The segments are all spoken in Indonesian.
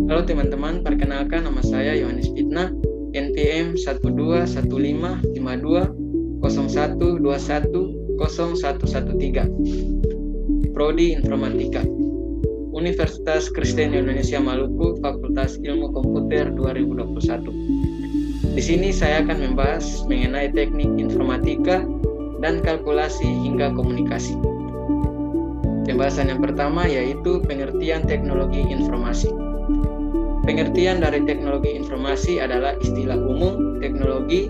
Halo teman-teman, perkenalkan nama saya Yohanes Fitna, NPM 121525101210113, Prodi Informatika, Universitas Kristen Indonesia Maluku, Fakultas Ilmu Komputer 2021. Di sini saya akan membahas mengenai teknik informatika dan kalkulasi hingga komunikasi. Pembahasan yang pertama yaitu pengertian teknologi informasi. Pengertian dari teknologi informasi adalah istilah umum teknologi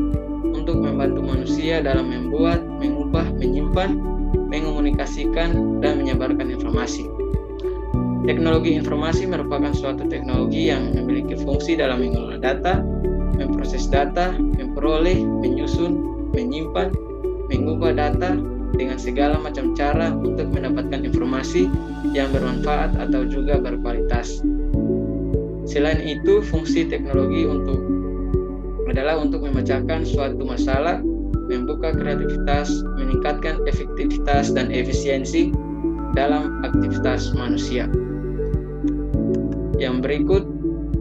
untuk membantu manusia dalam membuat, mengubah, menyimpan, mengomunikasikan, dan menyebarkan informasi. Teknologi informasi merupakan suatu teknologi yang memiliki fungsi dalam mengelola data, memproses data, memperoleh, menyusun, menyimpan, mengubah data dengan segala macam cara untuk mendapatkan informasi yang bermanfaat atau juga berkualitas. Selain itu, fungsi teknologi adalah untuk memecahkan suatu masalah, membuka kreativitas, meningkatkan efektivitas dan efisiensi dalam aktivitas manusia. Yang berikut,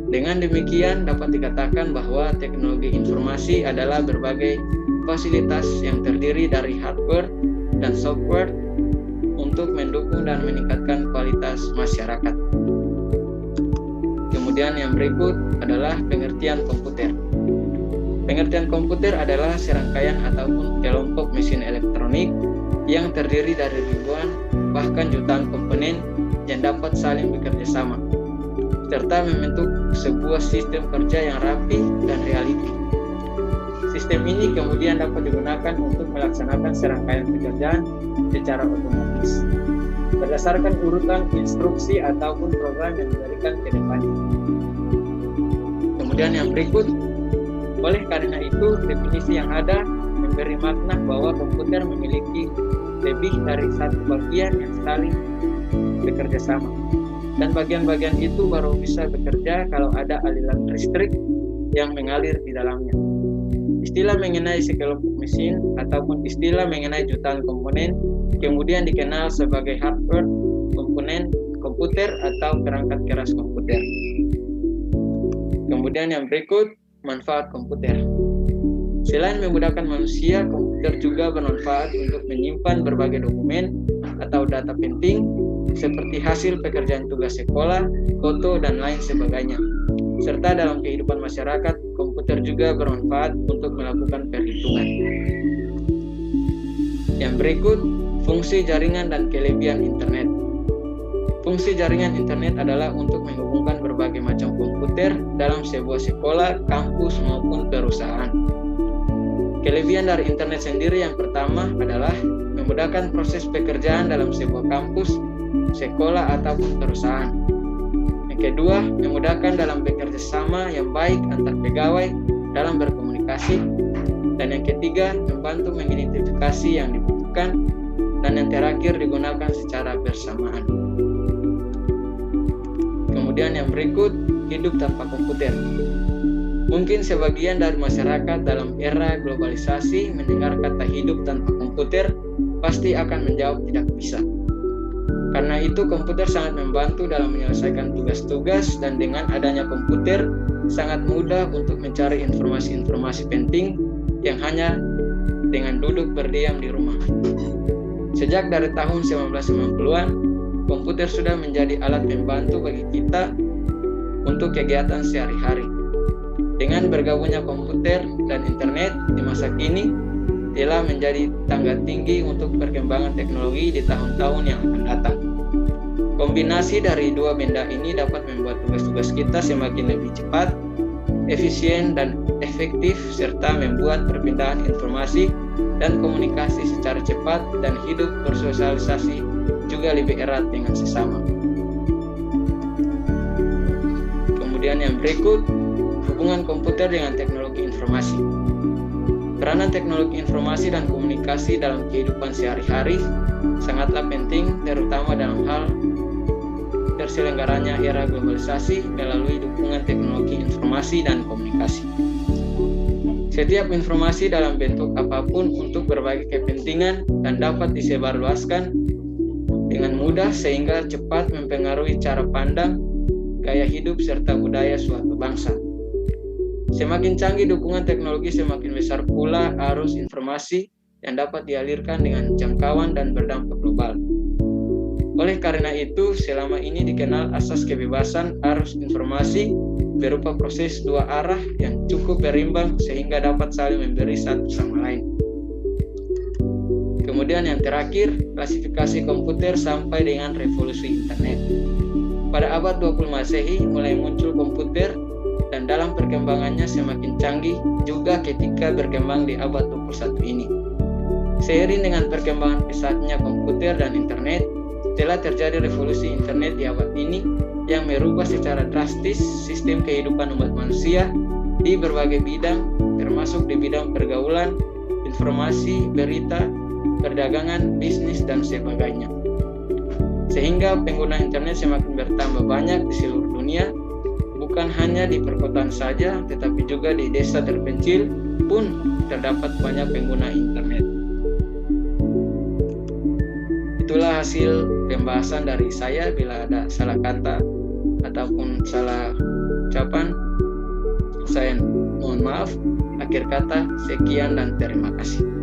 dengan demikian dapat dikatakan bahwa teknologi informasi adalah berbagai fasilitas yang terdiri dari hardware dan software untuk mendukung dan meningkatkan kualitas masyarakat. Kemudian yang berikut adalah pengertian komputer. Pengertian komputer adalah serangkaian ataupun kelompok mesin elektronik yang terdiri dari ribuan bahkan jutaan komponen yang dapat saling bekerja sama, serta membentuk sebuah sistem kerja yang rapi dan realiti. Sistem ini kemudian dapat digunakan untuk melaksanakan serangkaian pekerjaan secara otomatis, berdasarkan urutan instruksi ataupun program yang diberikan ke depannya. Kemudian yang berikut, oleh karena itu definisi yang ada memberi makna bahwa komputer memiliki lebih dari satu bagian yang saling bekerja sama, dan bagian-bagian itu baru bisa bekerja kalau ada aliran listrik yang mengalir di dalamnya. Istilah mengenai sekelompok mesin ataupun istilah mengenai jutaan komponen kemudian dikenal sebagai hardware, komponen komputer atau perangkat keras komputer. Kemudian yang berikut, manfaat komputer. Selain memudahkan manusia, komputer juga bermanfaat untuk menyimpan berbagai dokumen atau data penting seperti hasil pekerjaan tugas sekolah, foto, dan lain sebagainya. Serta dalam kehidupan masyarakat, komputer juga bermanfaat untuk melakukan perhitungan. Yang berikut, fungsi jaringan dan kelebihan internet. Fungsi jaringan internet adalah untuk menghubungkan berbagai macam komputer dalam sebuah sekolah, kampus, maupun perusahaan. Kelebihan dari internet sendiri yang pertama adalah memudahkan proses pekerjaan dalam sebuah kampus, sekolah, ataupun perusahaan. Yang kedua, memudahkan dalam bekerja sama yang baik antar pegawai dalam berkomunikasi. Dan yang ketiga, membantu mengidentifikasi yang dibutuhkan. Dan yang terakhir, digunakan secara bersamaan. Kemudian yang berikut, hidup tanpa komputer. Mungkin sebagian dari masyarakat dalam era globalisasi mendengar kata hidup tanpa komputer pasti akan menjawab tidak bisa. Karena itu komputer sangat membantu dalam menyelesaikan tugas-tugas, dan dengan adanya komputer sangat mudah untuk mencari informasi-informasi penting yang hanya dengan duduk berdiam di rumah. Sejak dari tahun 1990-an, komputer sudah menjadi alat pembantu bagi kita untuk kegiatan sehari-hari. Dengan bergabungnya komputer dan internet di masa kini telah menjadi tangga tinggi untuk perkembangan teknologi di tahun-tahun yang akan datang. Kombinasi dari dua benda ini dapat membuat tugas-tugas kita semakin lebih cepat, efisien, dan efektif, serta membuat perpindahan informasi dan komunikasi secara cepat dan hidup bersosialisasi juga lebih erat dengan sesama. Kemudian yang berikut, hubungan komputer dengan teknologi informasi. Peranan teknologi informasi dan komunikasi dalam kehidupan sehari-hari sangatlah penting, terutama dalam hal terselenggaranya era globalisasi melalui dukungan teknologi informasi dan komunikasi. Setiap informasi dalam bentuk apapun untuk berbagai kepentingan dan dapat disebarluaskan dengan mudah sehingga cepat mempengaruhi cara pandang gaya hidup, serta budaya suatu bangsa. Semakin canggih dukungan teknologi, semakin besar pula arus informasi yang dapat dialirkan dengan jangkauan dan berdampak global. Oleh karena itu, selama ini dikenal asas kebebasan arus informasi berupa proses dua arah yang cukup berimbang sehingga dapat saling memberi satu sama lain. Kemudian yang terakhir, klasifikasi komputer sampai dengan revolusi internet. Pada abad 20 Masehi mulai muncul komputer dan dalam perkembangannya semakin canggih juga ketika berkembang di abad 21 ini. Seiring dengan perkembangan pesatnya komputer dan internet, telah terjadi revolusi internet di abad ini yang merubah secara drastis sistem kehidupan umat manusia di berbagai bidang, termasuk di bidang pergaulan, informasi, berita, perdagangan, bisnis, dan sebagainya. Sehingga pengguna internet semakin bertambah banyak di seluruh dunia, bukan hanya di perkotaan saja, tetapi juga di desa terpencil pun terdapat banyak pengguna internet. Itulah hasil pembahasan dari saya. Bila ada salah kata ataupun salah ucapan, saya mohon maaf. Akhir kata, sekian dan terima kasih.